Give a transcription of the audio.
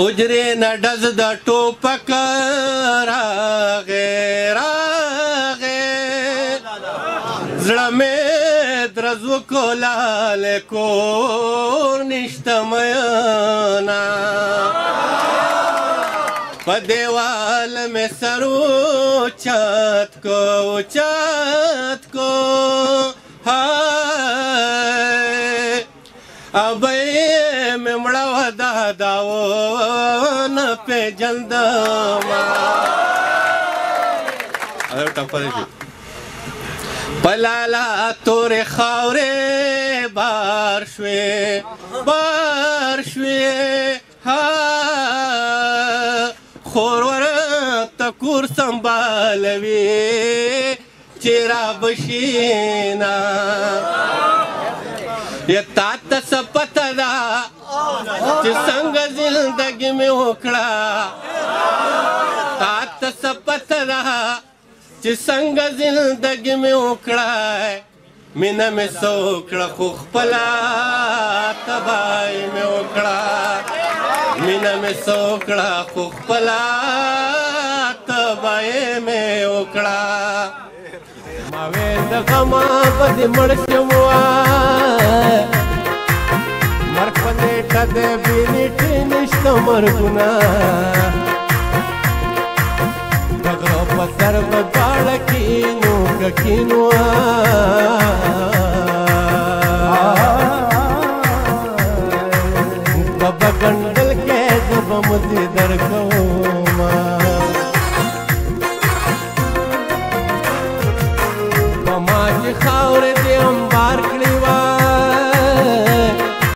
اجرې نه ډز د ټوپک راغې زړه مې درز وکړو لالې کور نشته مینا په دیوال مې سر اوچت کو ابۍ مې مړه وه دا ونه پېژندمه په لالا تورې خاورې بار شوې خور ورته کور سنبالوي چې رابشینا یا تا ته څه پته ده چې څنګه زندګي مې وکړه تا ته څه پته ده چې څنګه زندګي مې وکړه مینه مې څه وکړه خو خپله تباهي مې وکړه مینه مې څه وکړه خو خپله تباهي مې وکړه ما ویل د غمه به دې مړ شم وای مرګ په نیټه د بې نیټې نشته مرګونه د غره په سر به دواړه کینو که کینو به ګنډل کې زه به مزې درکومه په ما چې خاورې